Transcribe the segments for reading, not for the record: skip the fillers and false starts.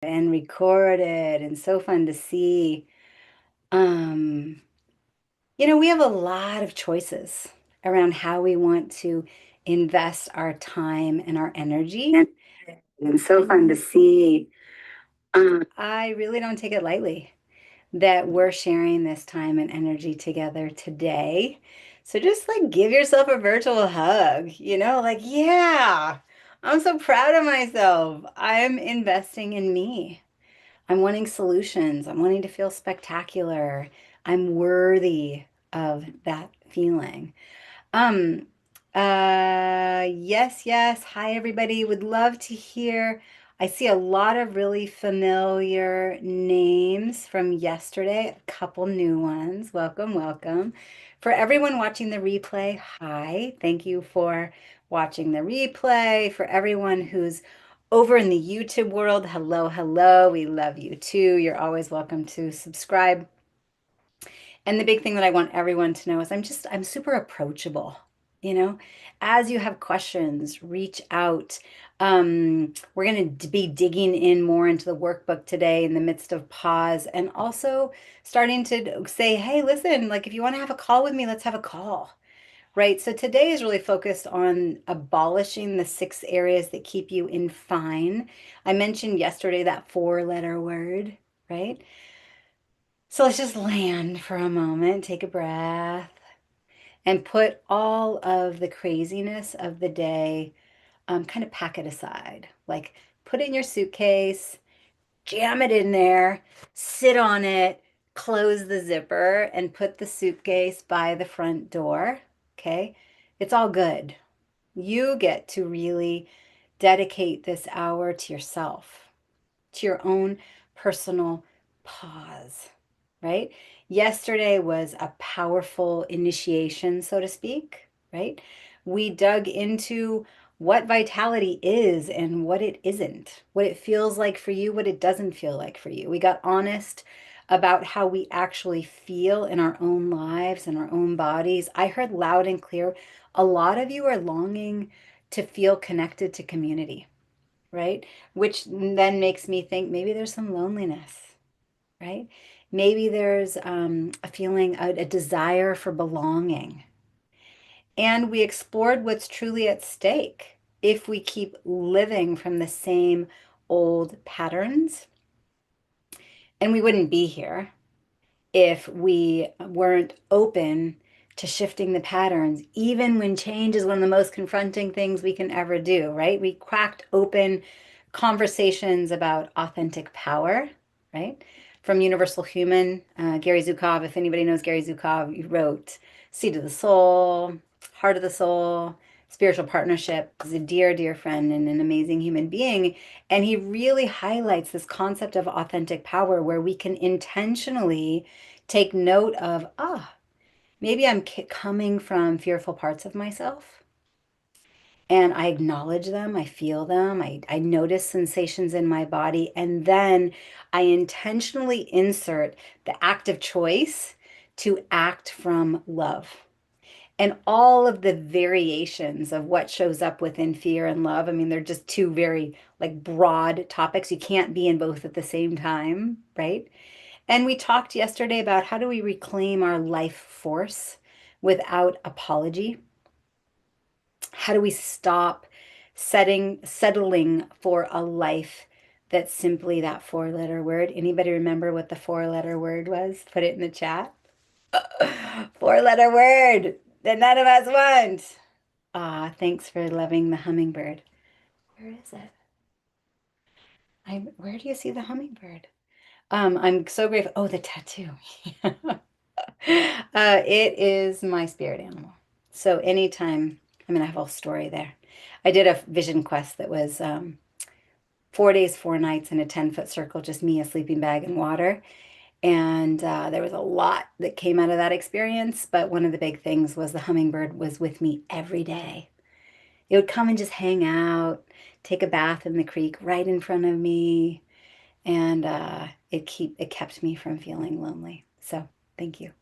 and recorded and so fun to see. Um, we have a lot of choices around how we want to invest our time and our energy. And so fun to see. I really don't take it lightly that we're sharing this time and energy together today. So just like give yourself a virtual hug, like, yeah, I'm so proud of myself. I'm investing in me. I'm wanting solutions. I'm wanting to feel spectacular. I'm worthy of that feeling. Um, yes, yes. Hi, everybody. Would love to hear. I see a lot of really familiar names from yesterday, a couple new ones. Welcome, welcome. For everyone watching the replay, hi. Thank you for watching the replay. For everyone who's over in the YouTube world, hello, hello. We love you too. You're always welcome to subscribe. And the big thing that I want everyone to know is I'm super approachable. As you have questions, reach out. We're going to be digging in more into the workbook today in the midst of pause and also starting to say, hey, listen, like if you want to have a call with me, let's have a call. Right. So today is really focused on abolishing the 6 areas that keep you in fine. I mentioned yesterday that 4-letter word, right? So let's just land for a moment, take a breath, and put all of the craziness of the day, kind of pack it aside. Like put it in your suitcase, jam it in there, sit on it, close the zipper, and put the suitcase by the front door. Okay. It's all good. You get to really dedicate this hour to yourself, to your own personal pause, right? Yesterday was a powerful initiation, so to speak, right? We dug into what vitality is and what it isn't, what it feels like for you, what it doesn't feel like for you. We got honest about how we actually feel in our own lives and our own bodies. I heard loud and clear, a lot of you are longing to feel connected to community, right? Which then makes me think maybe there's some loneliness, right? Maybe there's a feeling, a desire for belonging. And we explored what's truly at stake if we keep living from the same old patterns. And we wouldn't be here if we weren't open to shifting the patterns, even when change is one of the most confronting things we can ever do, right? We cracked open conversations about authentic power, right? From Universal Human, Gary Zukov, if anybody knows Gary Zukov, he wrote Seed of the Soul, Heart of the Soul, Spiritual Partnership. He's a dear, dear friend and an amazing human being. And he really highlights this concept of authentic power where we can intentionally take note of, maybe I'm coming from fearful parts of myself and I acknowledge them, I feel them, I notice sensations in my body, and then I intentionally insert the active choice to act from love. And all of the variations of what shows up within fear and love, I mean, they're just two very like broad topics. You can't be in both at the same time, right? And we talked yesterday about how do we reclaim our life force without apology? How do we stop settling for a life that's simply that 4-letter word? Anybody remember what the 4-letter word was? Put it in the chat. 4-letter word that none of us want. Ah, thanks for loving the hummingbird. Where is it? Where do you see the hummingbird? I'm so grateful. Oh, the tattoo. It is my spirit animal. So anytime, I mean, I have a whole story there. I did a vision quest that was 4 days, 4 nights in a 10-foot circle, just me, a sleeping bag, and water. And there was a lot that came out of that experience. But one of the big things was the hummingbird was with me every day. It would come and just hang out, take a bath in the creek right in front of me, and it kept me from feeling lonely. So thank you.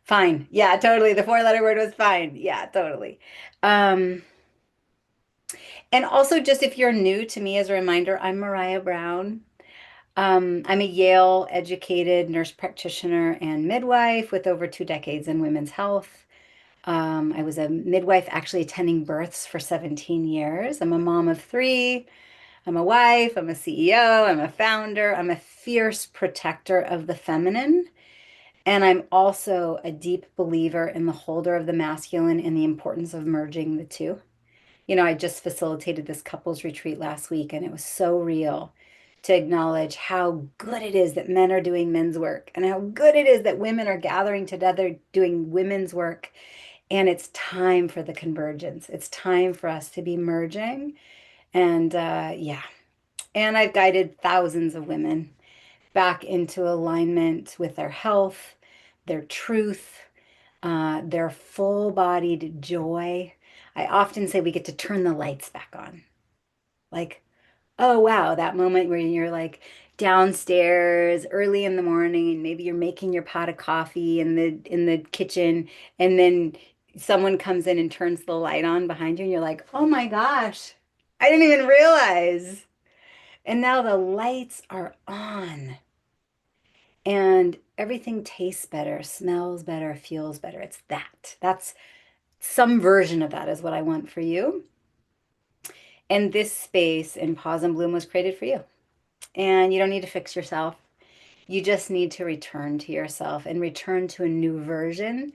Fine. Yeah, totally. The 4-letter word was fine. Yeah, totally. Um, and also, just if you're new to me, as a reminder, I'm Maraya Brown. I'm a Yale educated nurse practitioner and midwife with over 2 decades in women's health. I was a midwife actually attending births for 17 years. I'm a mom of three. I'm a wife. I'm a CEO. I'm a founder. I'm a fierce protector of the feminine. And I'm also a deep believer in the holder of the masculine and the importance of merging the two. I just facilitated this couples retreat last week, and it was so real to acknowledge how good it is that men are doing men's work and how good it is that women are gathering together doing women's work. And it's time for the convergence. It's time for us to be merging. And yeah, and I've guided thousands of women back into alignment with their health, their truth, their full-bodied joy. I often say we get to turn the lights back on. Like, oh wow, that moment where you're like downstairs early in the morning and maybe you're making your pot of coffee in the kitchen and then someone comes in and turns the light on behind you and you're like, "Oh my gosh, I didn't even realize." And now the lights are on and everything tastes better, smells better, feels better. It's that. That's some version of that is what I want for you. And this space in Pause and Bloom was created for you. And you don't need to fix yourself. You just need to return to yourself and return to a new version.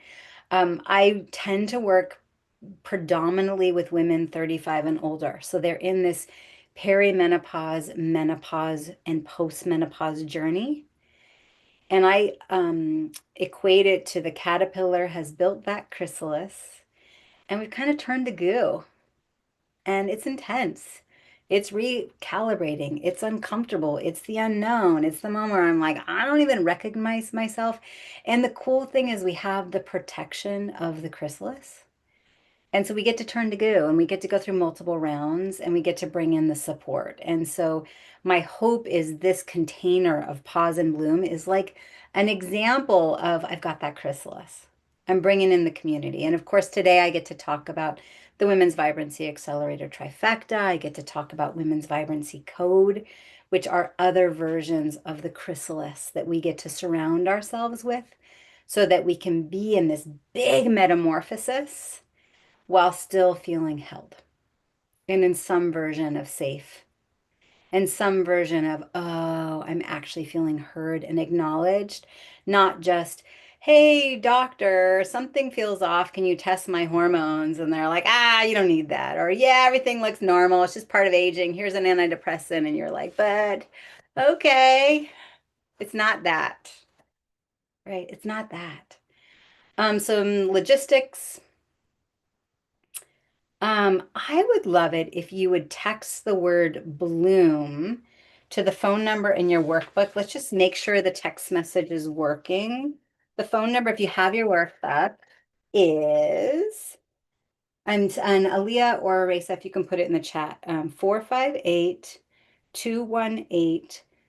I tend to work predominantly with women 35 and older. So they're in this perimenopause, menopause, and postmenopause journey. And I equate it to the caterpillar has built that chrysalis, and we've kind of turned to goo. And it's intense. It's recalibrating. It's uncomfortable. It's the unknown. It's the moment where I'm like, I don't even recognize myself. And the cool thing is we have the protection of the chrysalis. And so we get to turn to goo and we get to go through multiple rounds and we get to bring in the support. And so my hope is this container of Pause and Bloom is like an example of I've got that chrysalis. I'm bringing in the community. And of course, today I get to talk about the Women's Vibrancy Accelerator Trifecta. I get to talk about Women's Vibrancy Code, which are other versions of the chrysalis that we get to surround ourselves with so that we can be in this big metamorphosis while still feeling held and in some version of safe and some version of, oh, I'm actually feeling heard and acknowledged, not just, hey, doctor, something feels off. Can you test my hormones? And they're like, you don't need that. Or, yeah, everything looks normal. It's just part of aging. Here's an antidepressant. And you're like, but okay, it's not that, right? It's not that. Some logistics. I would love it if you would text the word bloom to the phone number in your workbook. Let's just make sure the text message is working. The phone number, if you have your workbook, is, and Aaliyah or Arisa, if you can put it in the chat, 458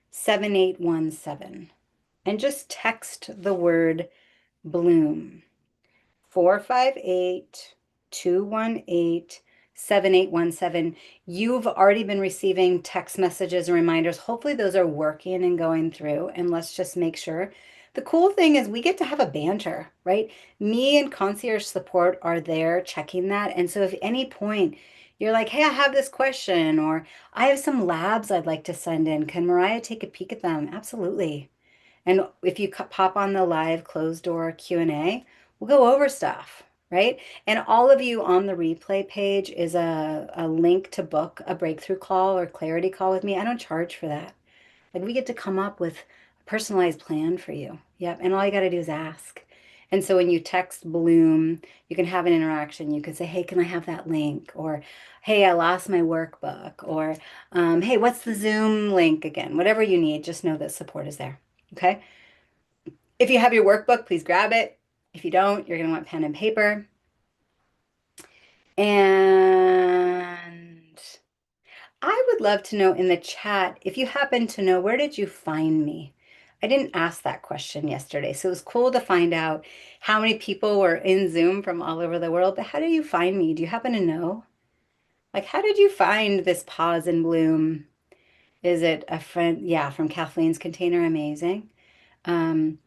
7817. And just text the word bloom. 458-218-7817. You've already been receiving text messages and reminders. Hopefully, those are working and going through. And let's just make sure. The cool thing is we get to have a banter, right? Me and concierge support are there checking that. And so if at any point you're like, hey, I have this question, or I have some labs I'd like to send in, can Mariah take a peek at them? Absolutely. And if you pop on the live closed door Q&A, we'll go over stuff, right? And all of you on the replay page is a link to book a breakthrough call or clarity call with me. I don't charge for that. Like we get to come up with a personalized plan for you. Yep. And all you got to do is ask. And so when you text Bloom, you can have an interaction. You could say, hey, can I have that link? Or, hey, I lost my workbook. Or, hey, what's the Zoom link again? Whatever you need, just know that support is there. Okay. If you have your workbook, please grab it. If you don't, you're going to want pen and paper. And I would love to know in the chat if you happen to know, where did you find me? I didn't ask that question yesterday, so it was cool to find out how many people were in Zoom from all over the world. But how did you find me? Do you happen to know? Like, how did you find this Pause and Bloom? Is it a friend? Yeah, from Kathleen's Container. Amazing. Um,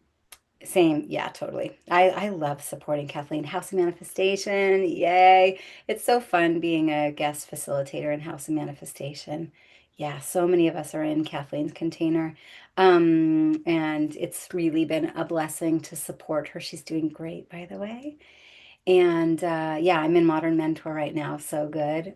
Same. Yeah, totally. I love supporting Kathleen. House of Manifestation. Yay. It's so fun being a guest facilitator in House of Manifestation. Yeah, so many of us are in Kathleen's Container. And it's really been a blessing to support her. She's doing great, by the way. And yeah, I'm in Modern Mentor right now. So good.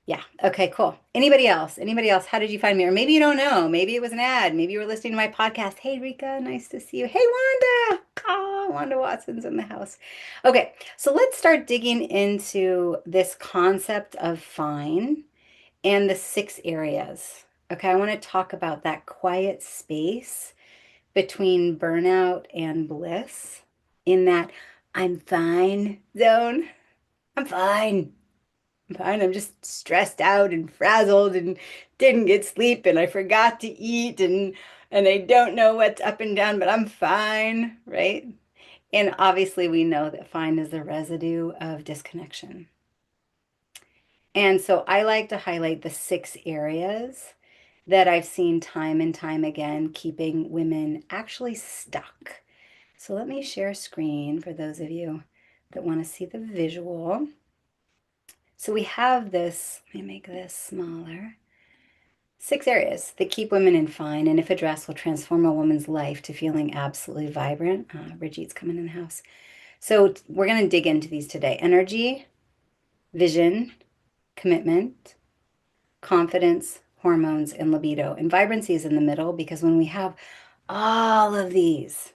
Yeah. Okay, cool. Anybody else? Anybody else? How did you find me? Or maybe you don't know. Maybe it was an ad. Maybe you were listening to my podcast. Hey, Rika, nice to see you. Hey, Wanda. Ah, Wanda Watson's in the house. Okay, so let's start digging into this concept of fine and the 6 areas. Okay, I want to talk about that quiet space between burnout and bliss in that I'm fine zone. I'm fine. I'm fine. I'm just stressed out and frazzled and didn't get sleep and I forgot to eat and I don't know what's up and down, but I'm fine, right? And obviously we know that fine is the residue of disconnection. And so I like to highlight the 6 areas that I've seen time and time again keeping women actually stuck. So let me share screen for those of you that want to see the visual. So we have this, let me make this smaller. 6 areas that keep women in fine and, if addressed, will transform a woman's life to feeling absolutely vibrant. Bridget's coming in the house. So we're going to dig into these today. Energy, vision, commitment, confidence, hormones, and libido. And vibrancy is in the middle because when we have all of these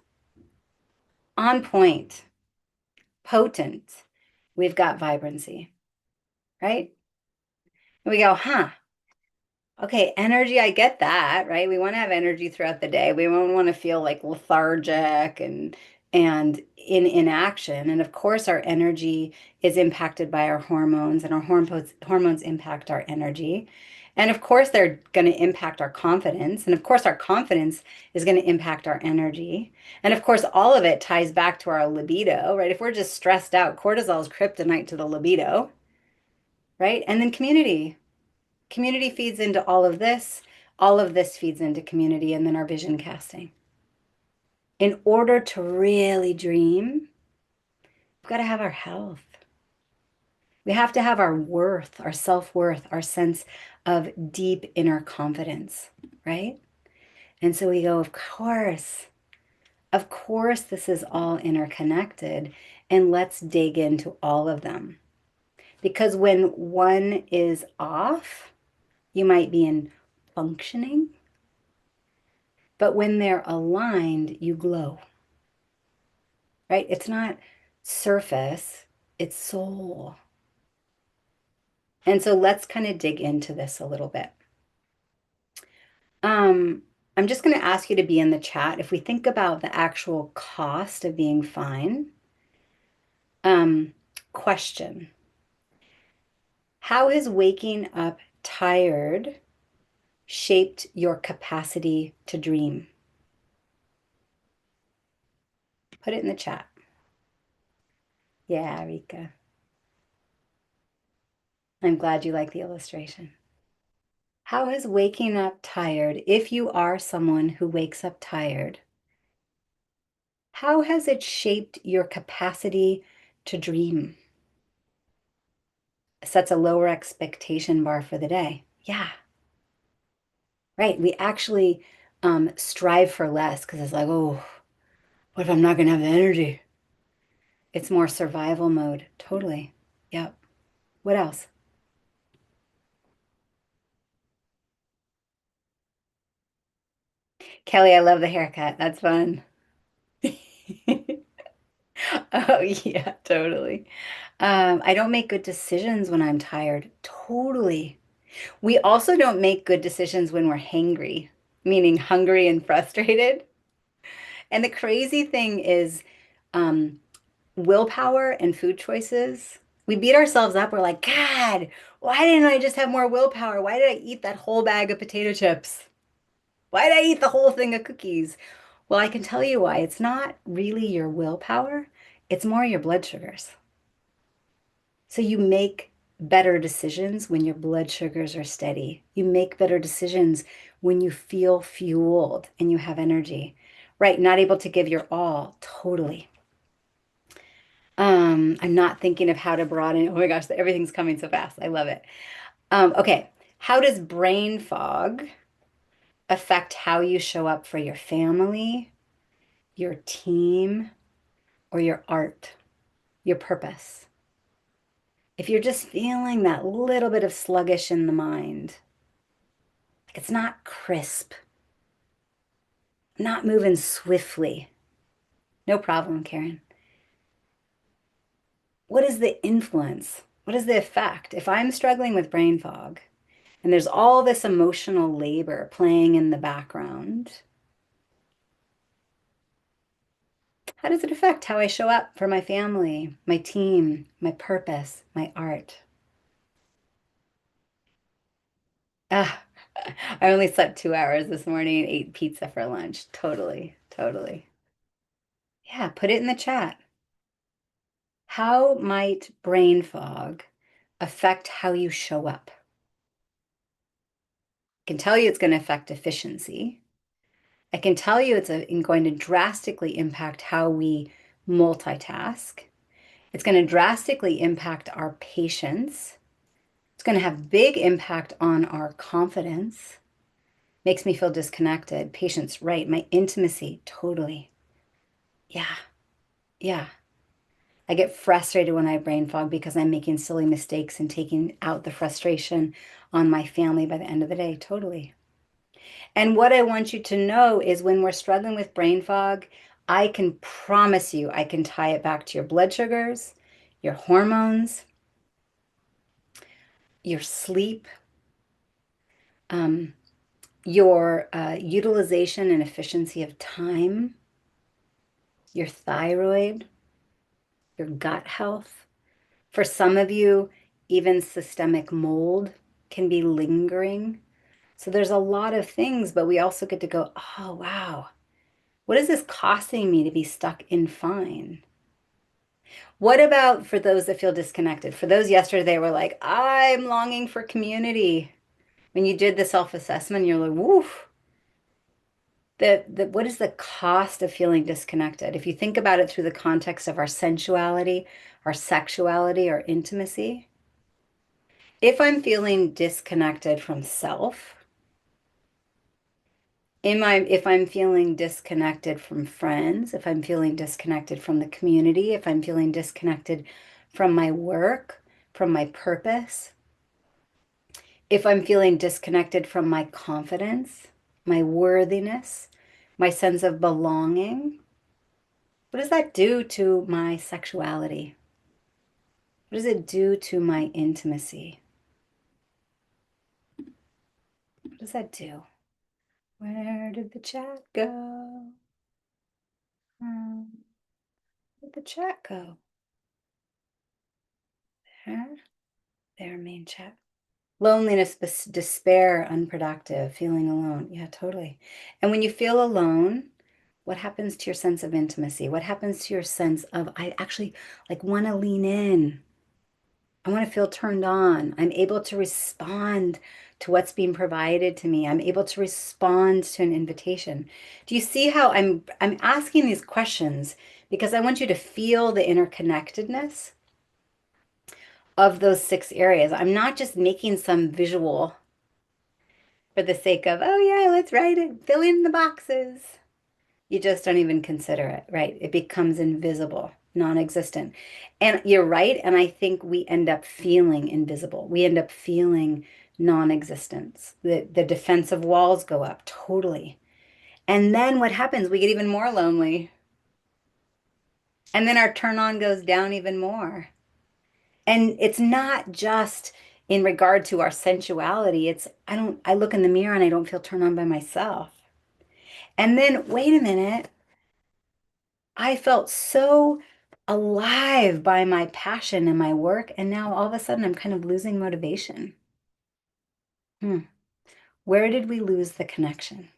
on point, potent, we've got vibrancy, right? And we go, huh, okay, energy, I get that, right? We want to have energy throughout the day. We don't want to feel like lethargic and in inaction. And of course, our energy is impacted by our hormones, and our hormones impact our energy. And of course, they're going to impact our confidence. And of course, our confidence is going to impact our energy. And of course, all of it ties back to our libido, right? If we're just stressed out, cortisol is kryptonite to the libido, right? And then community. Community feeds into all of this. All of this feeds into community and then our vision casting. In order to really dream, we've got to have our health. We have to have our worth, our self-worth, our sense of deep inner confidence, right? And so we go, of course, this is all interconnected. And let's dig into all of them. Because when one is off, you might be in functioning. But when they're aligned, you glow, right? It's not surface, it's soul. And so let's kind of dig into this a little bit. Um, I'm just going to ask you to be in the chat. If we think about the actual cost of being fine, um, question, how has waking up tired shaped your capacity to dream? Put it in the chat. Yeah, Rika. I'm glad you like the illustration. How has waking up tired, if you are someone who wakes up tired, how has it shaped your capacity to dream? Sets a lower expectation bar for the day. Yeah, right. We actually strive for less because it's like, oh, what if I'm not going to have the energy? It's more survival mode. Totally. Yep. What else? Kelly, I love the haircut. That's fun. Oh, yeah, totally. I don't make good decisions when I'm tired. Totally. We also don't make good decisions when we're hangry, meaning hungry and frustrated. And the crazy thing is, um, willpower and food choices. We beat ourselves up. We're like, God, why didn't I just have more willpower? Why did I eat that whole bag of potato chips? Why did I eat the whole thing of cookies? Well, I can tell you why. It's not really your willpower, it's more your blood sugars. So you make better decisions when your blood sugars are steady. You make better decisions when you feel fueled and you have energy. Right, not able to give your all, totally. I'm not thinking of how to broaden. Oh my gosh, everything's coming so fast. I love it. Okay, how does brain fog affect how you show up for your family, your team, or your art, your purpose? If you're just feeling that little bit of sluggish in the mind, like it's not crisp, not moving swiftly, no problem, Karen. What is the influence? What is the effect? If I'm struggling with brain fog and there's all this emotional labor playing in the background, how does it affect how I show up for my family, my team, my purpose, my art? Ah, I only slept 2 hours this morning and ate pizza for lunch. Totally, totally. Yeah, put it in the chat. How might brain fog affect how you show up? I can tell you it's going to affect efficiency. I can tell you it's going to drastically impact how we multitask. It's going to drastically impact our patience. It's going to have big impact on our confidence. Makes me feel disconnected. Patience, right. My intimacy, totally. Yeah, yeah. I get frustrated when I have brain fog because I'm making silly mistakes and taking out the frustration on my family by the end of the day. Totally. And what I want you to know is when we're struggling with brain fog, I can promise you, I can tie it back to your blood sugars, your hormones, your sleep, um, your utilization and efficiency of time, your thyroid, your gut health. For some of you, even systemic mold can be lingering. So there's a lot of things, but we also get to go, oh, wow, what is this costing me to be stuck in fine? What about for those that feel disconnected? For those yesterday, they were like, I'm longing for community. When you did the self-assessment, you're like, woof. What is the cost of feeling disconnected? If you think about it through the context of our sensuality, our sexuality, our intimacy, if I'm feeling disconnected from self, if I'm feeling disconnected from friends, if I'm feeling disconnected from the community, if I'm feeling disconnected from my work, from my purpose, if I'm feeling disconnected from my confidence, my worthiness, my sense of belonging, what does that do to my sexuality? What does it do to my intimacy? What does that do? Where did the chat go? Where did the chat go? There, there, main chat. Loneliness, despair, unproductive, feeling alone. Yeah, totally. And when you feel alone, what happens to your sense of intimacy? What happens to your sense of, I actually like want to lean in. I want to feel turned on. I'm able to respond to what's being provided to me. I'm able to respond to an invitation. Do you see how I'm asking these questions because I want you to feel the interconnectedness of those 6 areas. I'm not just making some visual for the sake of, oh yeah, let's write it, fill in the boxes. You just don't even consider it, right? It becomes invisible, non-existent. And you're right. And I think we end up feeling invisible. We end up feeling non-existence. The defensive walls go up totally. And then what happens? We get even more lonely. And then our turn on goes down even more. And it's not just in regard to our sensuality. It's, I look in the mirror and I don't feel turned on by myself. And then, wait a minute, I felt so alive by my passion and my work. And now all of a sudden I'm kind of losing motivation. Where did we lose the connection?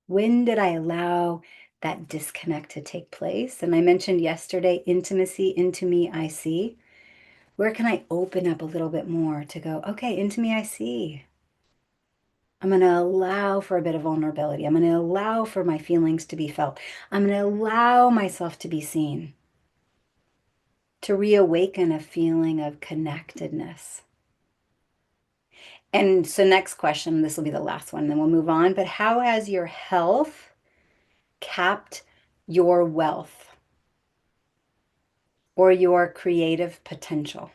When did I allow that disconnect to take place? And I mentioned yesterday, intimacy, into me, I see. Where can I open up a little bit more to go, okay, into me I see. I'm going to allow for a bit of vulnerability. I'm going to allow for my feelings to be felt. I'm going to allow myself to be seen, to reawaken a feeling of connectedness. And so, next question, this will be the last one, then we'll move on. But how has your health capped your wealth or your creative potential?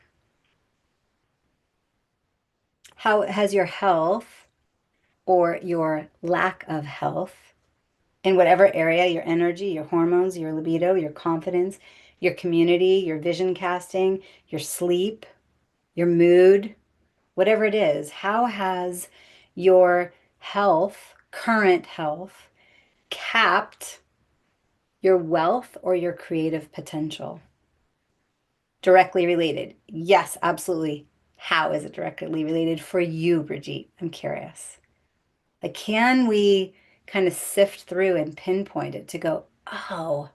How has your health or your lack of health in whatever area, your energy, your hormones, your libido, your confidence, your community, your vision casting, your sleep, your mood, whatever it is, how has your health, current health, capped your wealth or your creative potential? Directly related. Yes, absolutely. How is it directly related for you, Brigitte? I'm curious. Like, can we kind of sift through and pinpoint it to go, oh,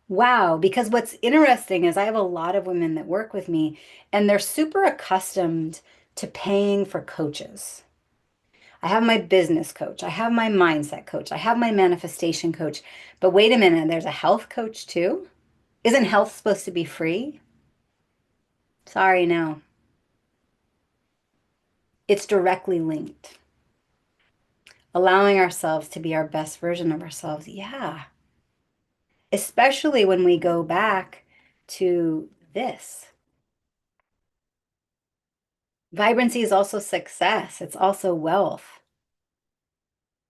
wow? Because what's interesting is I have a lot of women that work with me and they're super accustomed to paying for coaches. I have my business coach, I have my mindset coach, I have my manifestation coach. But wait a minute, there's a health coach too? Isn't health supposed to be free? Sorry, no. It's directly linked. Allowing ourselves to be our best version of ourselves. Yeah. Especially when we go back to this. Vibrancy is also success, it's also wealth.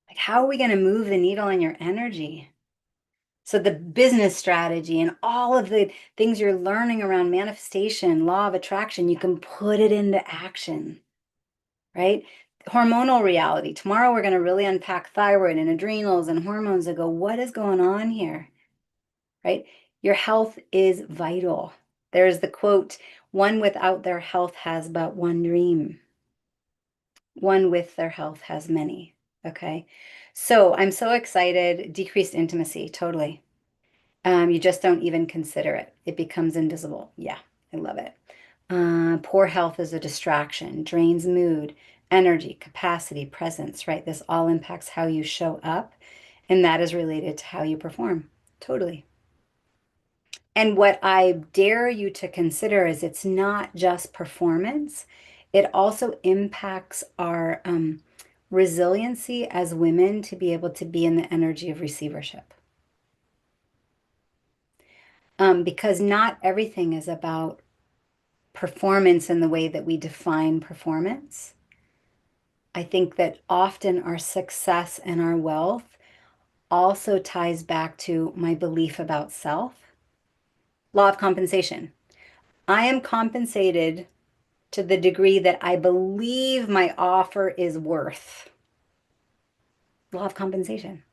Like, how are we going to move the needle on your energy? So, the business strategy and all of the things you're learning around manifestation, law of attraction, you can put it into action, right? Hormonal reality. Tomorrow, we're going to really unpack thyroid and adrenals and hormones and go, what is going on here, right? Your health is vital. There's the quote, one without their health has but one dream. One with their health has many. Okay. So I'm so excited. Decreased intimacy, totally. You just don't even consider it. It becomes invisible. Yeah, I love it. Poor health is a distraction, drains mood, energy, capacity, presence, right? This all impacts how you show up, and that is related to how you perform. Totally. And what I dare you to consider is it's not just performance, it also impacts our resiliency as women to be able to be in the energy of receivership. Because not everything is about performance in the way that we define performance. I think that often our success and our wealth also ties back to my belief about self. Law of compensation. I am compensated to the degree that I believe my offer is worth. Law of compensation.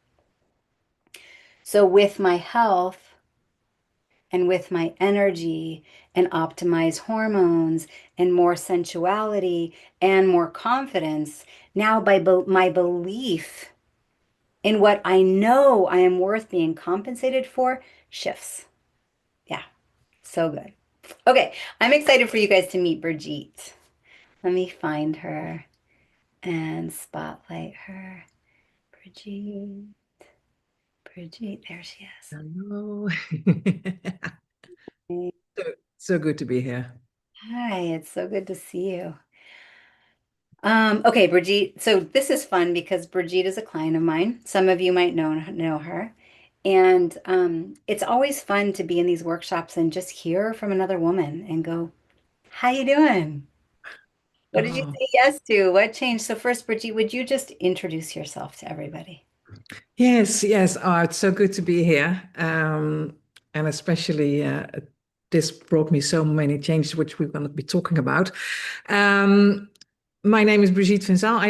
So, with my health and with my energy and optimized hormones and more sensuality and more confidence, now by my belief in what I know I am worth being compensated for shifts. Yeah, so good. Okay, I'm excited for you guys to meet Brigitte. Let me find her and spotlight her. Brigitte, Brigitte, there she is. Hello. Hey. So good to be here. Hi, it's so good to see you. Okay, Brigitte. So this is fun because Brigitte is a client of mine. Some of you might know her. And it's always fun to be in these workshops and just hear from another woman and go, how you doing? What did you Oh, say yes to? What changed? So first, Brigitte, would you just introduce yourself to everybody? yes, yes. Oh, it's so good to be here. And especially this brought me so many changes, which we're going to be talking about. Um, my name is Brigitte Vincent.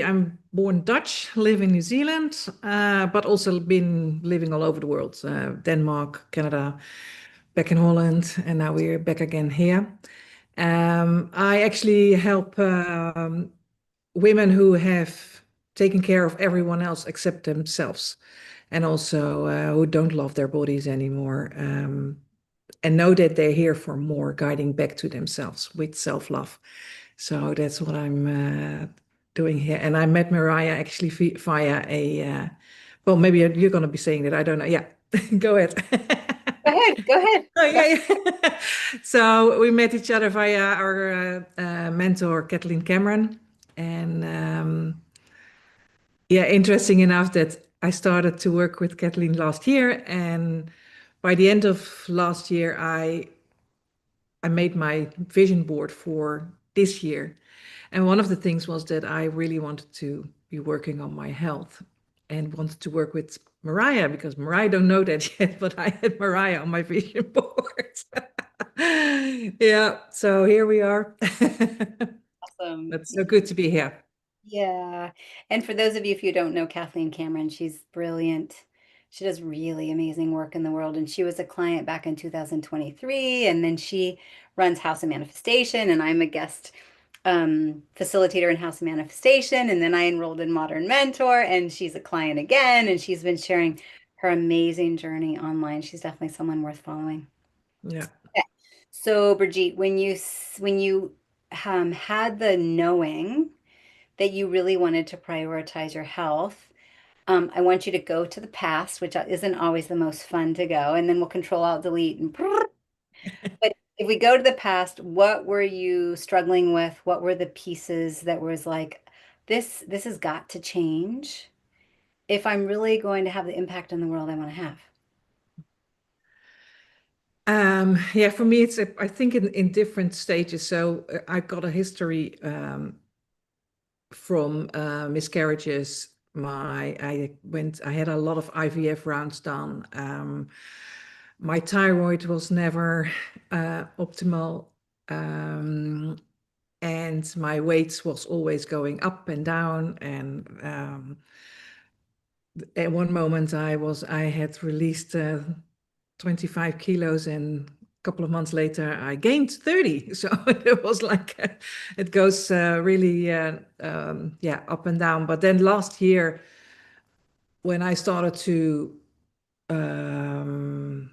I'm born Dutch, live in New Zealand, but also been living all over the world, Denmark, Canada, back in Holland, and now we're back again here. I actually help women who have taken care of everyone else except themselves, and also who don't love their bodies anymore, and know that they're here for more, guiding back to themselves with self-love. So that's what I'm doing here. And I met Maraya actually via well, maybe you're going to be saying that. I don't know. Yeah, go ahead. Go ahead, go ahead. Oh, yeah, yeah. So we met each other via our mentor, Kathleen Cameron. And yeah, interesting enough that I started to work with Kathleen last year. And by the end of last year, I made my vision board for this year. And one of the things was that I really wanted to be working on my health and wanted to work with Maraya, because Maraya don't know that yet, but I had Maraya on my vision board. Yeah, so here we are. Awesome. It's so good to be here. Yeah. And for those of you, if you don't know Kathleen Cameron, she's brilliant. She does really amazing work in the world. And she was a client back in 2023. And then she runs House of Manifestation. And I'm a guest facilitator in House of Manifestation. And then I enrolled in Modern Mentor. And she's a client again. And she's been sharing her amazing journey online. She's definitely someone worth following. Yeah. Okay. So, Brigitte, when you had the knowing that you really wanted to prioritize your health, I want you to go to the past, which isn't always the most fun to go, and then we'll control alt delete and but if we go to the past, what were you struggling with? What were the pieces that was like, this has got to change if I'm really going to have the impact in the world I want to have? Yeah, for me, I think in different stages. So I got a history from miscarriages. I had a lot of IVF rounds done. My thyroid was never optimal. And my weight was always going up and down. And at one moment I had released 25 kilos, and a couple of months later I gained 30. So it was like it goes really yeah, up and down. But then last year when I started to um,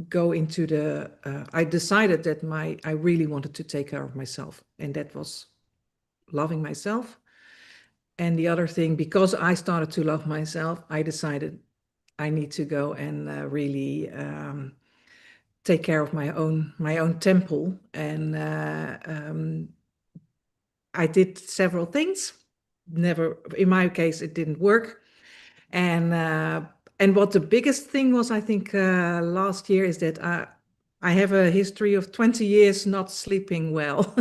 go into I decided that I really wanted to take care of myself, and that was loving myself. And the other thing, because I started to love myself, I decided I need to go and really take care of my own temple. And I did several things. Never, in my case, it didn't work. And what the biggest thing was, I think, last year is that I have a history of 20 years not sleeping well.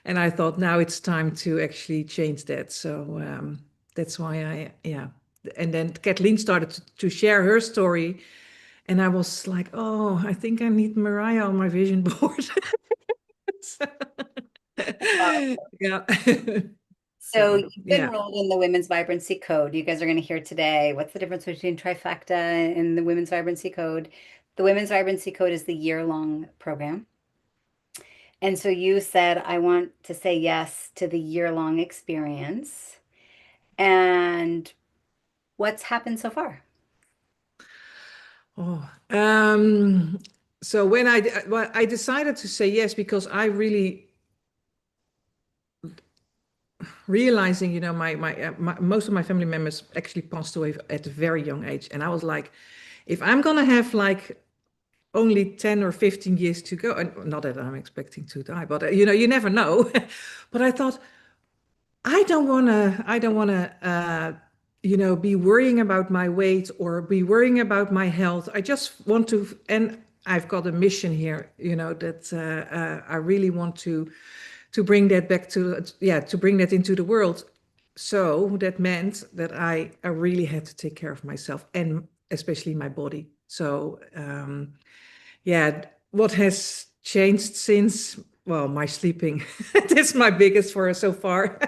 And I thought now it's time to actually change that. So that's why yeah. And then Kathleen started to share her story. And I was like, oh, I think I need Maraya on my vision board. So, yeah. So So, you've been yeah. enrolled in the Women's Vibrancy Code. You guys are going to hear today. What's the difference between trifecta and the Women's Vibrancy Code? The Women's Vibrancy Code is the year-long program. And so you said, I want to say yes to the year-long experience. And what's happened so far? Oh, so well, I decided to say yes because I really realizing, most of my family members actually passed away at a very young age, and I was like, if I'm gonna have like only 10 or 15 years to go, and not that I'm expecting to die, but you never know. But I thought, I don't wanna, be worrying about my weight or be worrying about my health. I just want to, and I've got a mission here, that I really want to bring that back to, yeah, to bring that into the world. So that meant that I really had to take care of myself and especially my body. So yeah, what has changed since? Well, my sleeping. That's my biggest for so far.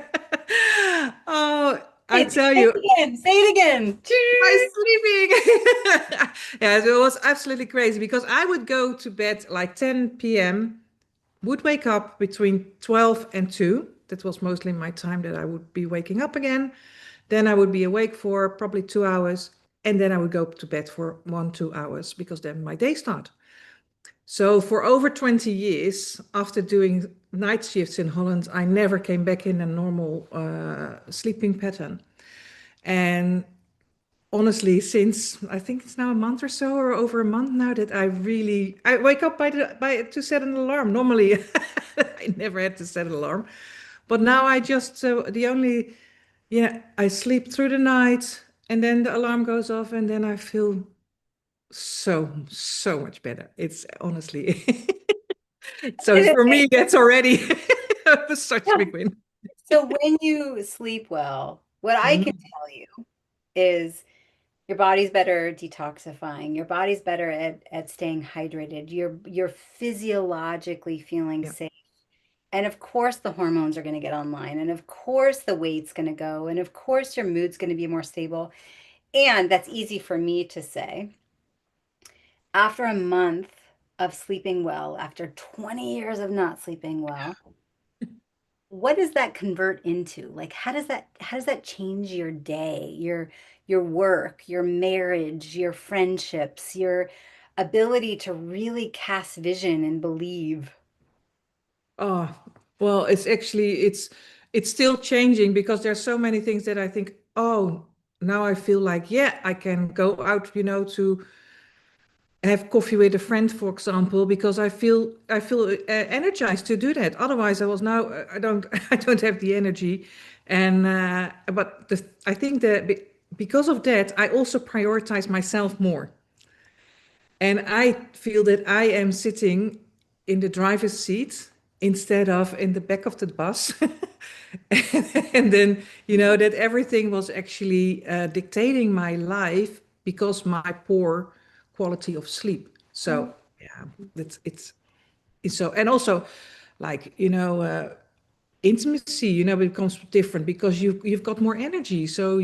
Oh, I Hey, say tell it you, again. Say it again. my sleeping. Yeah, it was absolutely crazy because I would go to bed like 10 p.m., would wake up between 12 and 2. That was mostly my time that I would be waking up again. Then I would be awake for probably 2 hours. And then I would go to bed for 1, 2 hours because then my day started. So for over 20 years, after doing night shifts in Holland, I never came back in a normal sleeping pattern. And honestly, since I think it's now a month or so, or over a month now, that I wake up by to set an alarm. Normally, I never had to set an alarm, but now I just the only yeah, I sleep through the night, and then the alarm goes off, and then I feel so much better. It's honestly so It for is. me that's already such a big win. So when you sleep well, what I can Mm, tell you is your body's better detoxifying. Your body's better at staying hydrated. You're physiologically feeling yeah. safe. And of course the hormones are going to get online. And of course the weight's going to go. And of course your mood's going to be more stable. And that's easy for me to say. After a month of sleeping well, after 20 years of not sleeping well, what does that convert into? Like how does that change your day, your work, your marriage, your friendships, your ability to really cast vision and believe? Oh, well, it's still changing because there's so many things that I think, oh, now I feel like, yeah, I can go out, to have coffee with a friend, for example, because I feel energized to do that. Otherwise, I was now I don't I don't have the energy, and but I think that because of that, I also prioritize myself more. And I feel that I am sitting in the driver's seat instead of in the back of the bus. And then, that everything was actually dictating my life because my poor quality of sleep. Mm. So, yeah, it's so, and also like, intimacy, becomes different because you've got more energy. So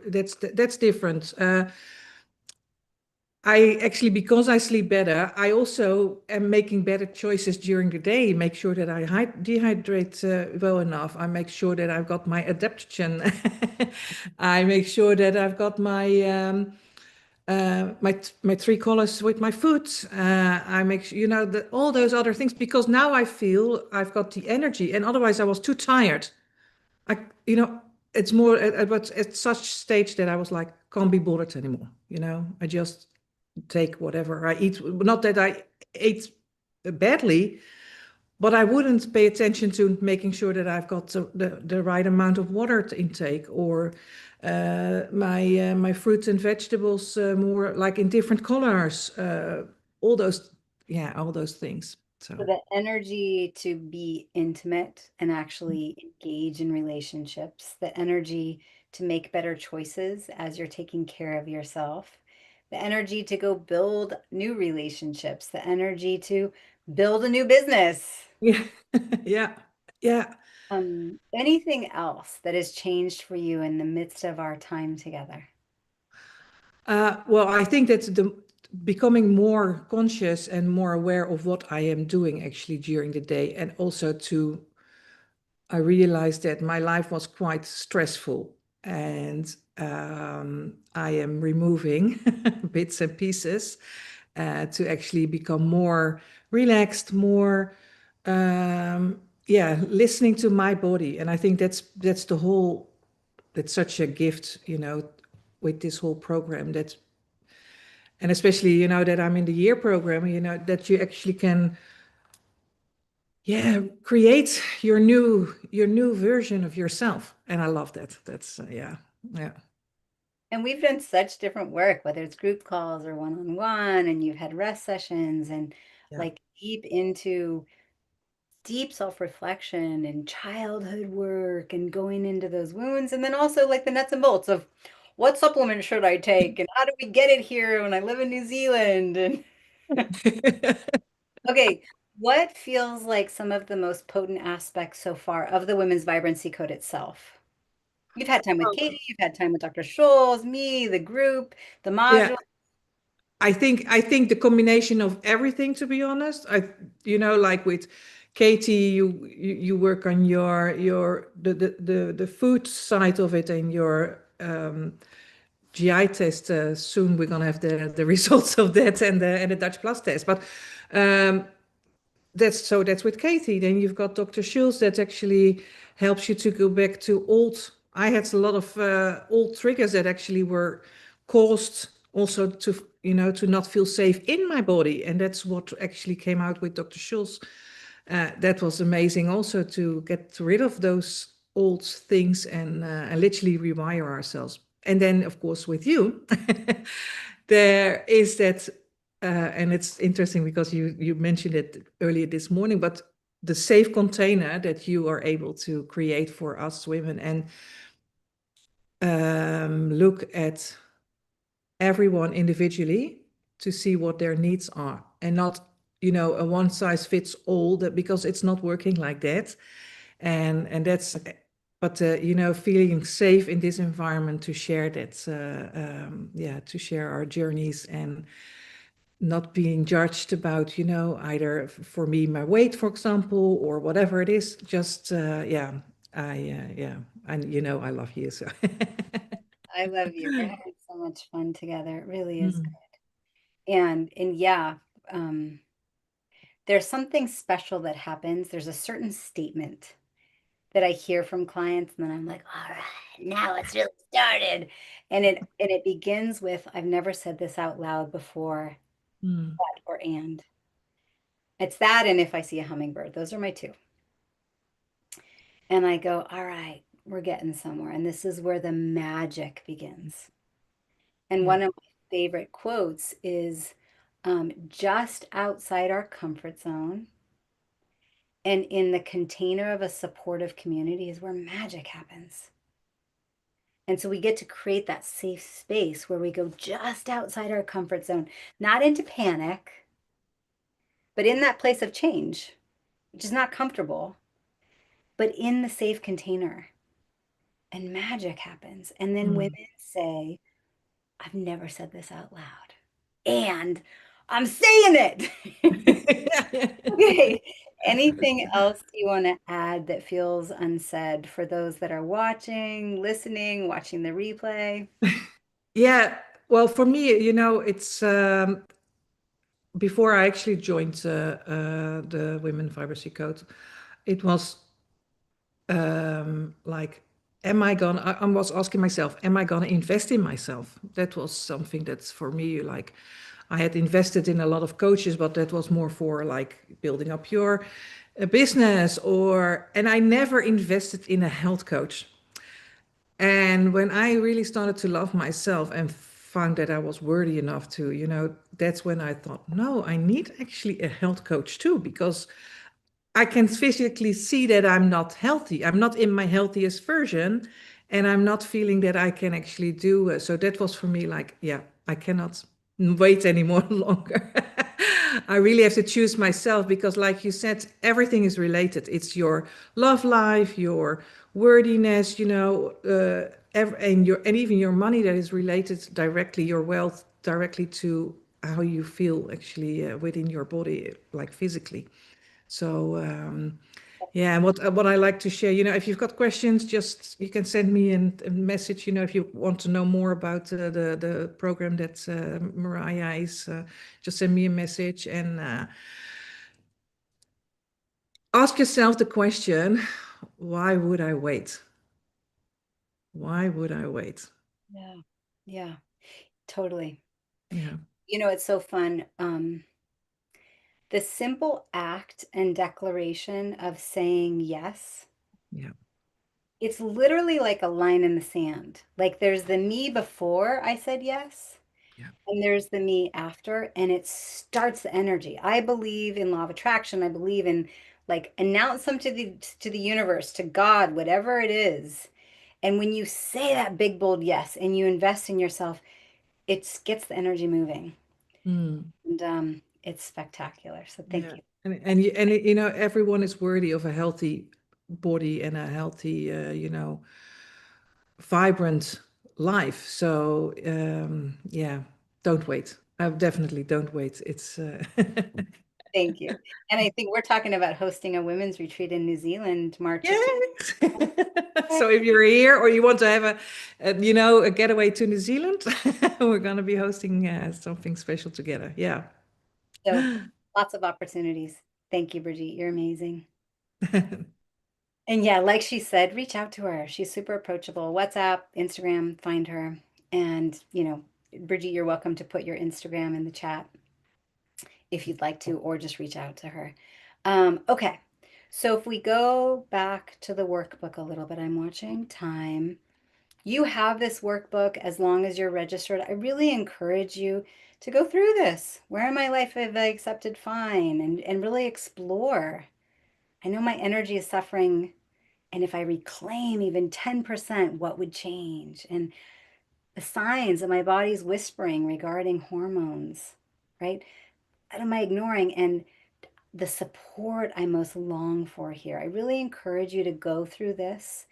that's different. I actually, because I sleep better, I also am making better choices during the day. Make sure that I dehydrate well enough. I make sure that I've got my adaptogen. I make sure that I've got my three colors with my food. I make sure, all those other things because now I feel I've got the energy, and otherwise I was too tired. I, you know, it's more but at such stage that I was like, can't be bothered anymore. I just take whatever I eat. Not that I ate badly, but I wouldn't pay attention to making sure that I've got the right amount of water to intake, or my fruits and vegetables more like in different colors. All those, yeah, all those things. So So the energy to be intimate and actually engage in relationships, the energy to make better choices as you're taking care of yourself, the energy to go build new relationships, the energy to build a new business. yeah, yeah, yeah. Anything else that has changed for you in the midst of our time together? Well, I think that the becoming more conscious and more aware of what I am doing actually during the day, and also I realized that my life was quite stressful, and I am removing bits and pieces to actually become more relaxed, more yeah, listening to my body. And I think that's the whole that's such a gift, with this whole program, that and especially, that I'm in the year program, that you actually can, yeah, create your new version of yourself. And I love that. That's yeah. Yeah. And we've done such different work, whether it's group calls or one-on-one, and you've had rest sessions and Yeah. like deep self-reflection and childhood work and going into those wounds. And then also like the nuts and bolts of what supplement should I take and how do we get it here when I live in New Zealand? And okay, what feels like some of the most potent aspects so far of the Women's Vibrancy Code itself? You've had time with Katie, you've had time with Dr. Scholes, me, the group, the Yeah. module. I think the combination of everything, to be honest. Like with Katie, you work on your the food side of it, and your GI test. Soon we're gonna have the results of that and the Dutch Plus test. But um, that's with Katie. Then you've got Dr. Schulz that actually helps you to go back to old. I had a lot of old triggers that actually were caused also to not feel safe in my body, and that's what actually came out with Dr. Schulz. That was amazing also to get rid of those old things and literally rewire ourselves. And then, of course, with you, there is that, and it's interesting because you mentioned it earlier this morning, but the safe container that you are able to create for us women and look at everyone individually to see what their needs are and not a one size fits all, that because it's not working like that. And that's, but feeling safe in this environment to share that, to share our journeys and not being judged about, either for me, my weight, for example, or whatever it is. Just, and I love you. So, I love you. We're having so much fun together. It really is Mm, good. And yeah, um, there's something special that happens. There's a certain statement that I hear from clients, and then I'm like, all right, now it's really started. And it begins with, I've never said this out loud before, mm, but or and. It's that, and if I see a hummingbird, those are my two. And I go, all right, we're getting somewhere. And this is where the magic begins. And yeah. one of my favorite quotes is just outside our comfort zone and in the container of a supportive community is where magic happens. And so we get to create that safe space where we go just outside our comfort zone, not into panic, but in that place of change, which is not comfortable, but in the safe container. And magic happens. And then Mm. women say, I've never said this out loud. And I'm saying it. Okay. Anything else you want to add that feels unsaid for those that are watching, listening, watching the replay? Yeah, well, for me, it's before I actually joined the Women Vibrancy Code, it was like, I was asking myself, am I gonna invest in myself? That was something that's for me, like, I had invested in a lot of coaches, but that was more for like building up your business, and I never invested in a health coach. And when I really started to love myself and found that I was worthy enough to, that's when I thought, no, I need actually a health coach too, because I can physically see that I'm not healthy. I'm not in my healthiest version, and I'm not feeling that I can actually do. So that was for me like, yeah, I cannot wait anymore longer. I really have to choose myself because, like you said, everything is related. It's your love life, your worthiness, and even your money that is related directly, your wealth directly to how you feel actually within your body, like physically. So yeah, and what I like to share, if you've got questions, just you can send me a message. If you want to know more about the program that Maraya is, just send me a message and ask yourself the question: why would I wait? Why would I wait? Yeah. Yeah, totally. Yeah, It's so fun. The simple act and declaration of saying yes, yeah, it's literally like a line in the sand. Like there's the me before I said yes, yeah. and there's the me after, and it starts the energy. I believe in law of attraction. I believe in like announce them to the universe, to God, whatever it is. And when you say that big bold yes and you invest in yourself, it gets the energy moving. Mm, And it's spectacular. So thank yeah. you. Everyone is worthy of a healthy body and a healthy, vibrant life. So yeah, don't wait. I definitely don't wait. It's Thank you. And I think we're talking about hosting a women's retreat in New Zealand, March of Yes. So if you're here or you want to have a getaway to New Zealand, we're going to be hosting something special together. Yeah. so lots of opportunities. Thank you, Brigitte. You're amazing. And yeah, like she said, reach out to her. She's super approachable. WhatsApp, Instagram, find her. And, Brigitte, you're welcome to put your Instagram in the chat if you'd like to, or just reach out to her. Okay. So if we go back to the workbook a little bit, I'm watching time. You have this workbook as long as you're registered. I really encourage you to go through this. Where in my life have I accepted fine and really explore? I know my energy is suffering. And if I reclaim even 10%, what would change? And the signs that my body's whispering regarding hormones, right? What am I ignoring? And the support I most long for here. I really encourage you to go through this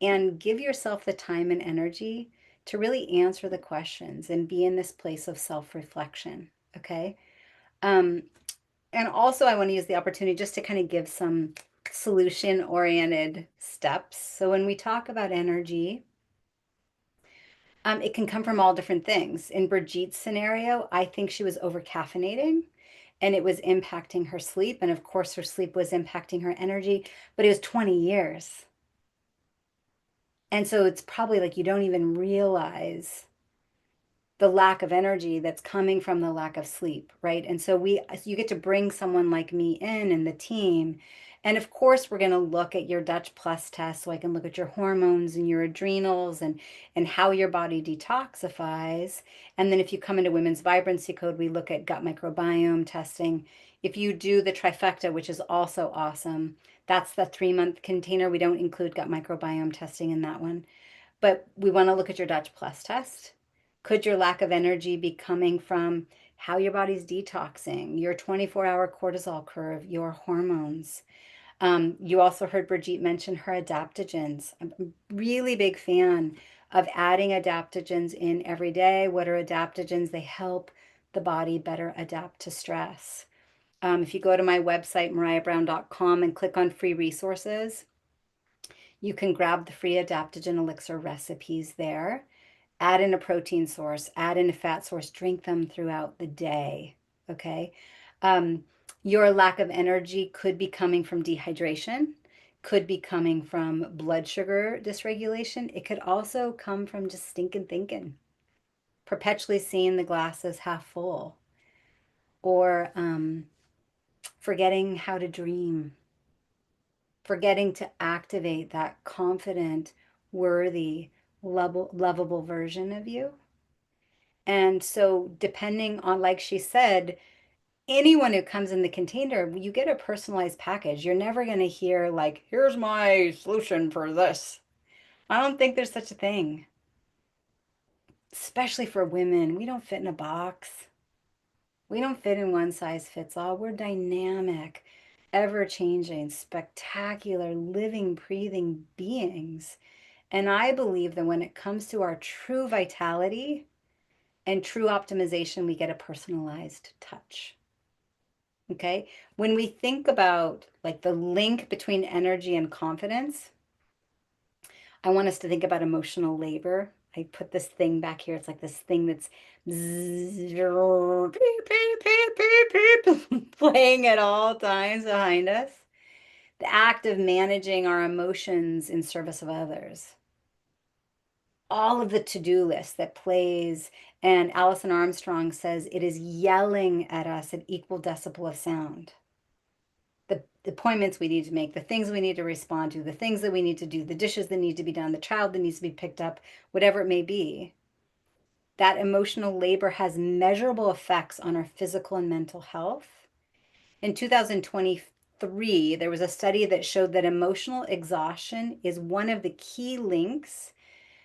and give yourself the time and energy to really answer the questions and be in this place of self-reflection. Okay. Um, and also, I want to use the opportunity just to kind of give some solution oriented steps. So, when we talk about energy, it can come from all different things. In Brigitte's scenario, I think she was over caffeinating and it was impacting her sleep. And of course, her sleep was impacting her energy, but it was 20 years. And so it's probably like you don't even realize the lack of energy that's coming from the lack of sleep, right? And so you get to bring someone like me in and the team. And of course, we're going to look at your Dutch Plus test so I can look at your hormones and your adrenals and how your body detoxifies. And then if you come into Women's Vibrancy Code, we look at gut microbiome testing. If you do the trifecta, which is also awesome, that's the 3-month container. We don't include gut microbiome testing in that one. But we want to look at your Dutch Plus test. Could your lack of energy be coming from how your body's detoxing, your 24-hour cortisol curve, your hormones? You also heard Brigitte mention her adaptogens. I'm a really big fan of adding adaptogens in every day. What are adaptogens? They help the body better adapt to stress. If you go to my website, marayabrown.com, and click on free resources, you can grab the free adaptogen elixir recipes there. Add in a protein source, add in a fat source, drink them throughout the day. Okay. Um, your lack of energy could be coming from dehydration, could be coming from blood sugar dysregulation. It could also come from just stinking thinking, perpetually seeing the glass as half full, or forgetting how to dream, forgetting to activate that confident, worthy, lovable version of you. And so, depending on, like she said, anyone who comes in the container, you get a personalized package. You're never going to hear, like, here's my solution for this. I don't think there's such a thing, especially for women. We don't fit in a box, we don't fit in one size fits all. We're dynamic, ever changing, spectacular, living, breathing beings. And I believe that when it comes to our true vitality and true optimization, we get a personalized touch. Okay. When we think about like the link between energy and confidence, I want us to think about emotional labor. I put this thing back here. It's like this thing that's playing at all times behind us. The act of managing our emotions in service of others. All of the to-do list that plays, and Alison Armstrong says it is yelling at us at equal decibel of sound. The appointments we need to make, the things we need to respond to, the things that we need to do, the dishes that need to be done, the child that needs to be picked up, whatever it may be. That emotional labor has measurable effects on our physical and mental health. In 2023, there was a study that showed that emotional exhaustion is one of the key links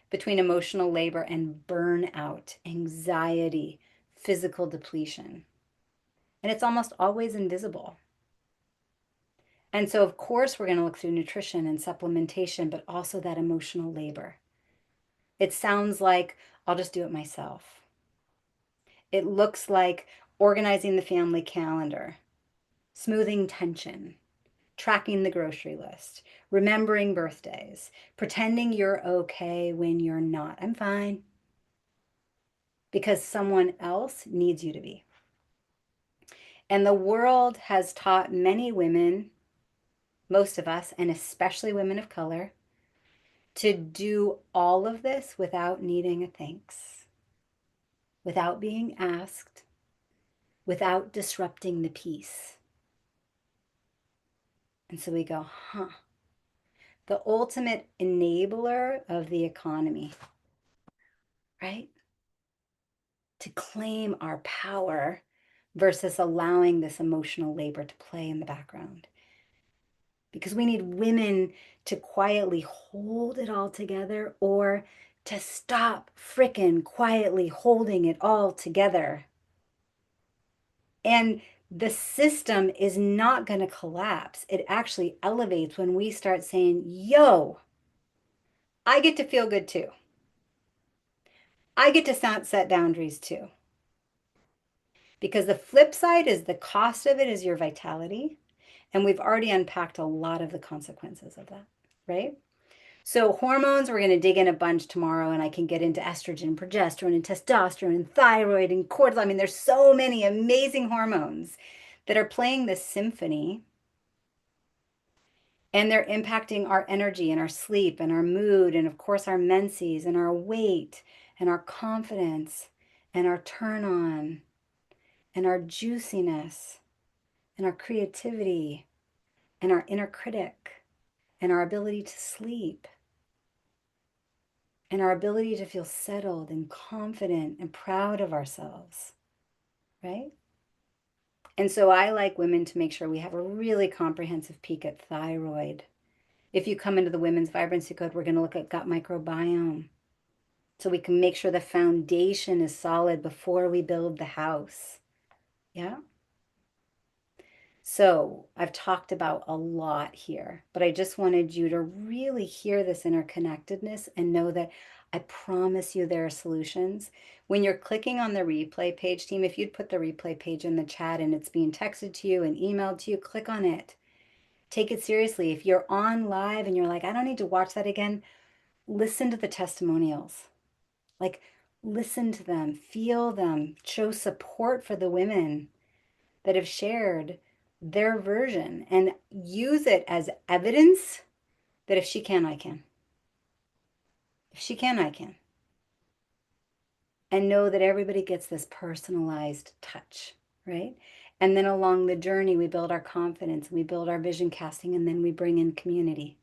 between emotional labor and burnout, anxiety, physical depletion. And it's almost always invisible. And so, of course, we're going to look through nutrition and supplementation, but also that emotional labor. It sounds like I'll just do it myself. It looks like organizing the family calendar. smoothing tension, tracking the grocery list, remembering birthdays, pretending you're okay when you're not. I'm fine because someone else needs you to be. And the world has taught many women, most of us, and especially women of color, to do all of this without needing a thanks, without being asked, without disrupting the peace. And so we go, huh, the ultimate enabler of the economy, right? To claim our power versus allowing this emotional labor to play in the background. Because we need women to quietly hold it all together or to stop frickin' quietly holding it all together. And the system is not going to collapse. It actually elevates when we start saying, yo, I get to feel good too. I get to set boundaries too. Because the flip side is the cost of it is your vitality. And we've already unpacked a lot of the consequences of that, right? So hormones, we're going to dig in a bunch tomorrow, and I can get into estrogen, progesterone, and testosterone, and thyroid, and cortisol. I mean, there's so many amazing hormones that are playing this symphony, and they're impacting our energy and our sleep and our mood, and of course, our menses and our weight and our confidence and our turn on and our juiciness and our creativity and our inner critic and our ability to sleep and our ability to feel settled and confident and proud of ourselves, right? And so I like women to make sure we have a really comprehensive peek at thyroid. If you come into the Women's Vibrancy Code, we're going to look at gut microbiome so we can make sure the foundation is solid before we build the house. Yeah. So I've talked about a lot here, but I just wanted you to really hear this interconnectedness and know that I promise you there are solutions. When you're clicking on the replay page, team, if you'd put the replay page in the chat and it's being texted to you and emailed to you, click on it. Take it seriously. If you're on live and you're like, I don't need to watch that again, listen to the testimonials. Like, listen to them, feel them, show support for the women that have shared their version and use it as evidence that if she can, I can. If she can, I can. And know that everybody gets this personalized touch, right? And then along the journey, we build our confidence, we build our vision casting, and then we bring in community.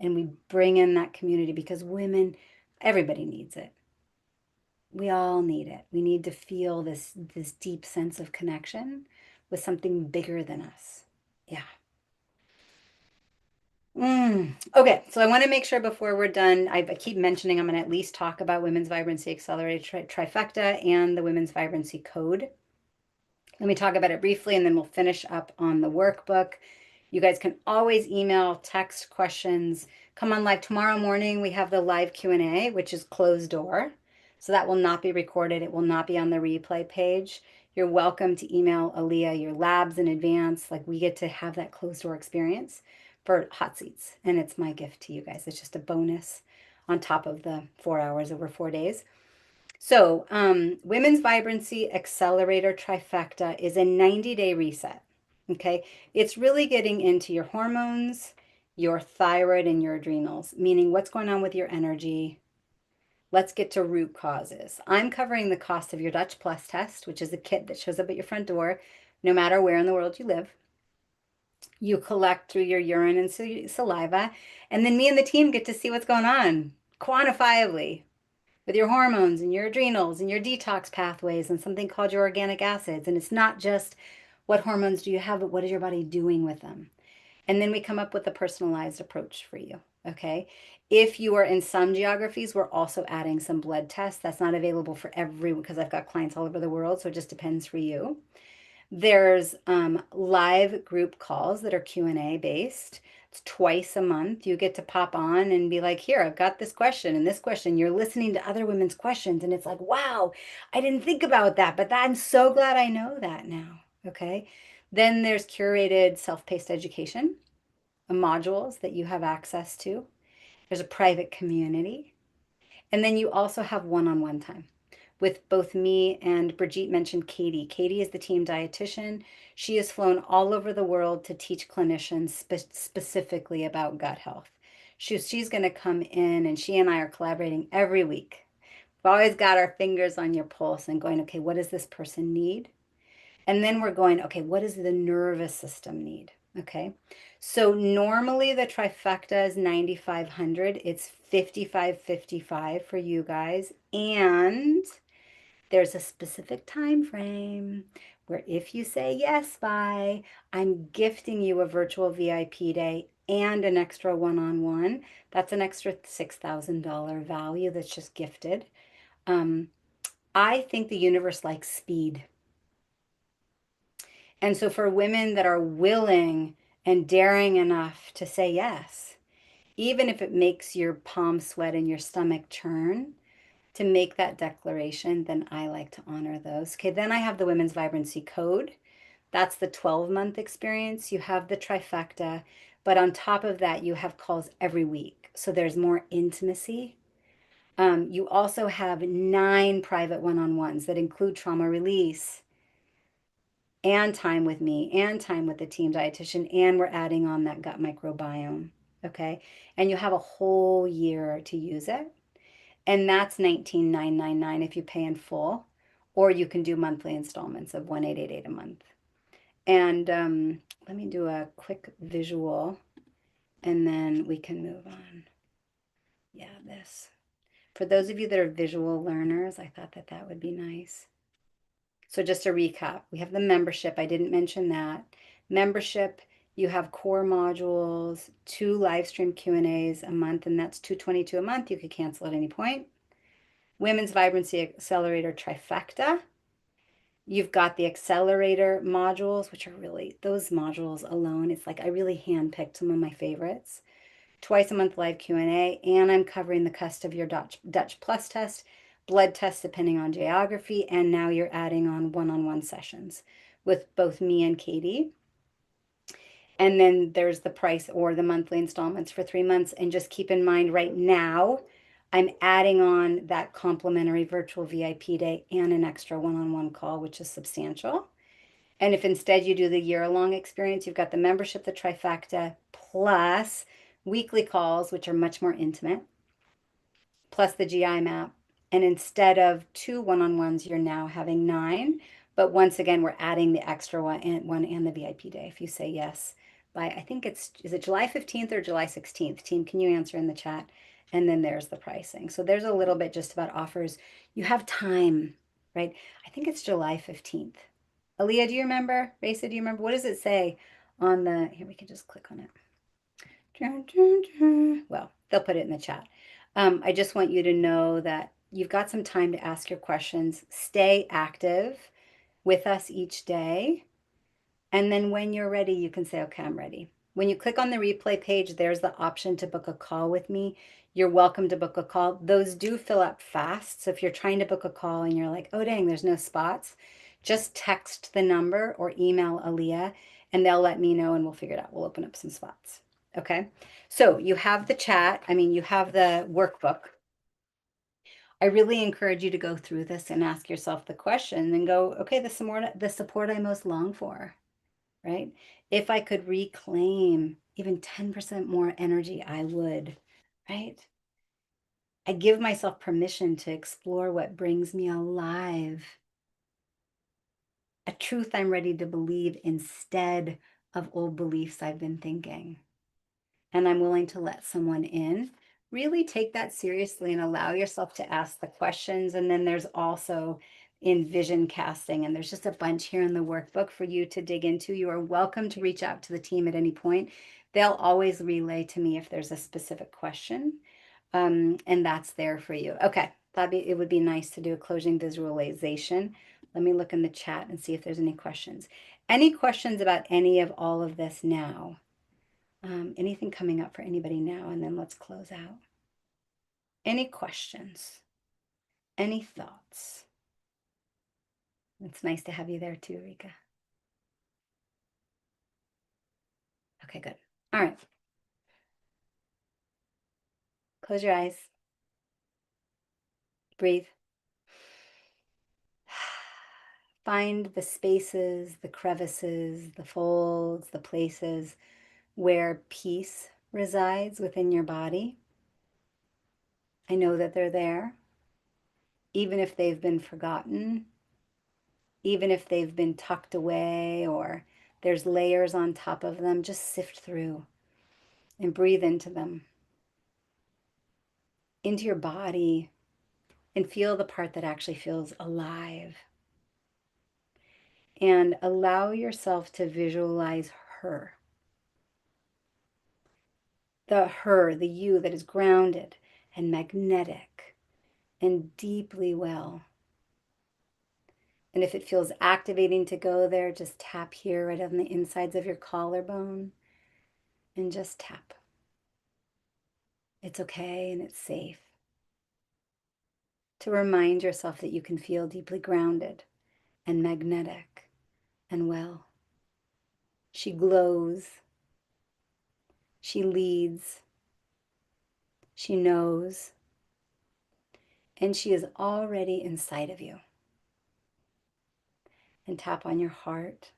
And we bring in that community because women, everybody needs it. We all need it. We need to feel this deep sense of connection with something bigger than us. Yeah. Okay, so I want to make sure before we're done, I keep mentioning I'm going to at least talk about Women's Vibrancy Accelerator Trifecta and the Women's Vibrancy Code. Let me talk about it briefly and then we'll finish up on the workbook. You guys can always email, text questions. Come on live tomorrow morning. We have the live Q&A, which is closed door. So that will not be recorded. It will not be on the replay page. You're welcome to email Aaliyah your labs in advance. Like we get to have that closed door experience for hot seats. And it's my gift to you guys. It's just a bonus on top of the 4 hours over 4 days. So, Women's Vibrancy Accelerator Trifecta is a 90-day reset. Okay. It's really getting into your hormones, your thyroid, and your adrenals, meaning what's going on with your energy. Let's get to root causes. I'm covering the cost of your Dutch Plus test, which is a kit that shows up at your front door, no matter where in the world you live. You collect through your urine and saliva, and then me and the team get to see what's going on quantifiably with your hormones and your adrenals and your detox pathways and something called your organic acids. And it's not just what hormones do you have, but what is your body doing with them? And then we come up with a personalized approach for you. Okay. If you are in some geographies, we're also adding some blood tests. That's not available for everyone because I've got clients all over the world. So it just depends for you. There's live group calls that are Q&A based. It's twice a month. You get to pop on and be like, here, I've got this question and this question. You're listening to other women's questions. And it's like, wow, I didn't think about that, but I'm so glad I know that now. Okay. Then there's curated self-paced education, modules that you have access to. There's a private community. And then you also have one-on-one time with both me and Brigitte mentioned Katie. Katie is the team dietitian. She has flown all over the world to teach clinicians specifically about gut health. She's going to come in and she and I are collaborating every week. We've always got our fingers on your pulse and going, okay, what does this person need? And then we're going, okay, what does the nervous system need? Okay. So normally the trifecta is 9,500. It's 5,555 for you guys. And there's a specific time frame where if you say yes by, I'm gifting you a virtual VIP day and an extra one-on-one. That's an extra $6,000 value that's just gifted. I think the universe likes speed. And so for women that are willing and daring enough to say yes, even if it makes your palms sweat and your stomach churn, to make that declaration, then I like to honor those. Okay, then I have the Women's Vibrancy Code. That's the 12-month experience. You have the trifecta, but on top of that, you have calls every week. So there's more intimacy. You also have 9 private one-on-ones that include trauma release and time with me and time with the team dietitian, and we're adding on that gut microbiome. Okay, and you have a whole year to use it. And that's 19,999 if you pay in full, or you can do monthly installments of 1,888 a month. And let me do a quick visual and then we can move on. Yeah, this. For those of you that are visual learners, I thought that that would be nice. So just a recap, we have the membership. I didn't mention that. Membership, you have core modules, 2 live stream Q&As a month, and that's $222 a month. You could cancel at any point. Women's Vibrancy Accelerator Trifecta. You've got the accelerator modules, which are really, those modules alone, it's like I really handpicked some of my favorites. Twice a month live Q&A, and I'm covering the cost of your Dutch Plus test, blood tests depending on geography, and now you're adding on one-on-one sessions with both me and Katie. And then there's the price or the monthly installments for 3 months. And just keep in mind right now, I'm adding on that complimentary virtual VIP day and an extra one-on-one call, which is substantial. And if instead you do the year-long experience, you've got the membership, the trifecta, plus weekly calls, which are much more intimate, plus the GI map. And instead of 2 one-on-ones, you're now having 9. But once again, we're adding the extra one and the VIP day if you say yes by, I think is it July 15th or July 16th? Team, can you answer in the chat? And then there's the pricing. So there's a little bit just about offers. You have time, right? I think it's July 15th. Aaliyah, do you remember? Raisa, do you remember? What does it say on the, here, we can just click on it. Well, they'll put it in the chat. I just want you to know that you've got some time to ask your questions. Stay active with us each day. And then when you're ready, you can say, okay, I'm ready. When you click on the replay page, there's the option to book a call with me. You're welcome to book a call. Those do fill up fast. So if you're trying to book a call and you're like, oh, dang, there's no spots, just text the number or email Aaliyah and they'll let me know and we'll figure it out. We'll open up some spots. Okay. So you have the chat. I mean, you have the workbook. I really encourage you to go through this and ask yourself the question and go, okay, the support I most long for, right? If I could reclaim even 10% more energy, I would, right? I give myself permission to explore what brings me alive, a truth I'm ready to believe instead of old beliefs I've been thinking. And I'm willing to let someone in. Really take that seriously and allow yourself to ask the questions. And then there's also in vision casting, and there's just a bunch here in the workbook for you to dig into. You are welcome to reach out to the team at any point. They'll always relay to me if there's a specific question, and that's there for you. Okay, it would be nice to do a closing visualization. Let me look in the chat and see if there's any questions. Any questions about any of all of this now? Anything coming up for anybody now? And then let's close out. Any questions? Any thoughts? It's nice to have you there too, Rika. Okay, good. All right. Close your eyes. Breathe. Find the spaces, the crevices, the folds, the places where peace resides within your body. I know that they're there, even if they've been forgotten, even if they've been tucked away or there's layers on top of them. Just sift through and breathe into them, into your body, and feel the part that actually feels alive. And allow yourself to visualize her. The her, the you that is grounded and magnetic and deeply well. And if it feels activating to go there, just tap here right on the insides of your collarbone and just tap. It's okay and it's safe. To remind yourself that you can feel deeply grounded and magnetic and well. She glows. She leads. She knows. And she is already inside of you. And tap on your heart,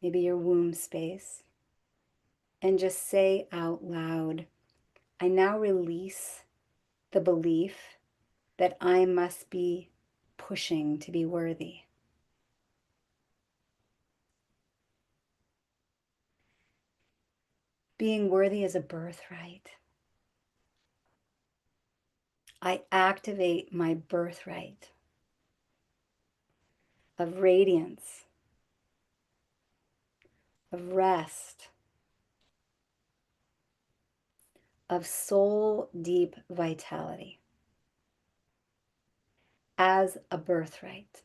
maybe your womb space, and just say out loud, I now release the belief that I must be pushing to be worthy. Being worthy is a birthright. I activate my birthright of radiance, of rest, of soul deep vitality as a birthright.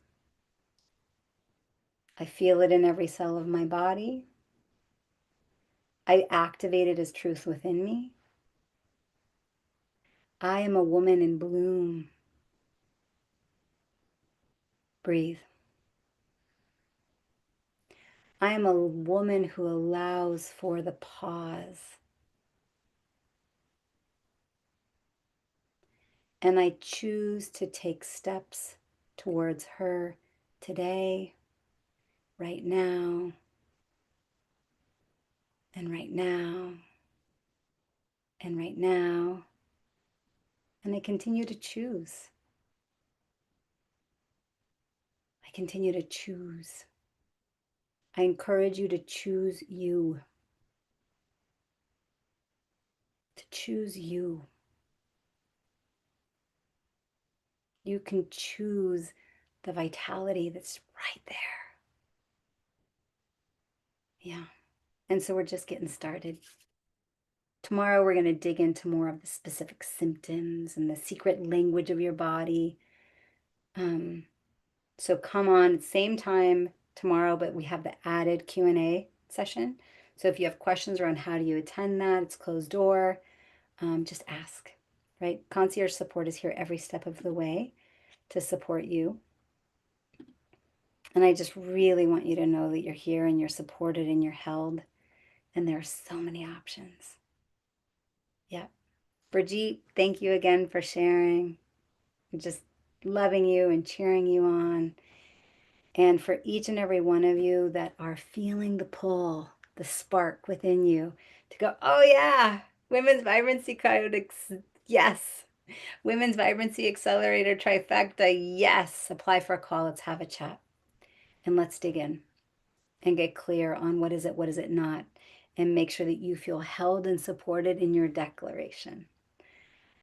I feel it in every cell of my body. I activate it as truth within me. I am a woman in bloom. Breathe. I am a woman who allows for the pause. And I choose to take steps towards her today, right now, and right now, and right now. And I continue to choose. I continue to choose. I encourage you to choose you. To choose you. You can choose the vitality that's right there. Yeah. And so we're just getting started. Tomorrow, we're going to dig into more of the specific symptoms and the secret language of your body. So come on, same time tomorrow, but we have the added Q&A session. So if you have questions around how do you attend that, it's closed door, just ask, right? Concierge support is here every step of the way to support you. And I just really want you to know that you're here and you're supported and you're held. And there are so many options. Yep. Brigitte, thank you again for sharing. I'm just loving you and cheering you on. And for each and every one of you that are feeling the pull, the spark within you to go, oh yeah, Women's Vibrancy Codex, yes. Women's Vibrancy Accelerator Trifecta, yes. Apply for a call, let's have a chat. And let's dig in and get clear on what is it not, and make sure that you feel held and supported in your declaration.